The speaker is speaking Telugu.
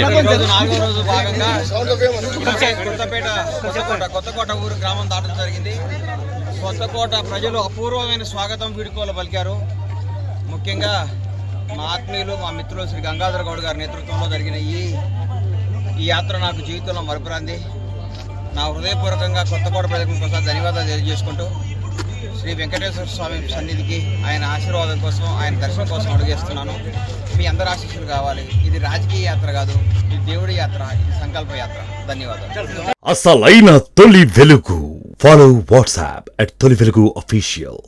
అయిపోయింది నాలుగో రోజు భాగంగా కొత్తకోట ఊరు గ్రామం దాటడం జరిగింది. కొత్తకోట ప్రజలు అపూర్వమైన స్వాగతం వీడుకోలు పలికారు. ముఖ్యంగా మా ఆత్మీయులు మా మిత్రులు శ్రీ గంగాధర గౌడ్ గారి నేతృత్వంలో జరిగిన ఈ యాత్ర నాకు జీవితంలో మరపురాంది. నా హృదయపూర్వకంగా కొత్తకోట ప్రజలకు ఒకసారి ధన్యవాదాలు తెలియజేసుకుంటూ శ్రీ వెంకటేశ్వర స్వామి సన్నిధికి ఆయన ఆశీర్వాదం కోసం ఆయన దర్శనం కోసం అడుగేస్తున్నాను. మీ అందరి ఆశీస్సులు కావాలి. ఇది రాజకీయ యాత్ర కాదు, ఇది దేవుడి యాత్ర, ఇది సంకల్ప యాత్ర. ధన్యవాదాలు. అసలైన తొలి వెలుగు. ఫాలో వాట్సాప్ @తొలి వెలుగు official.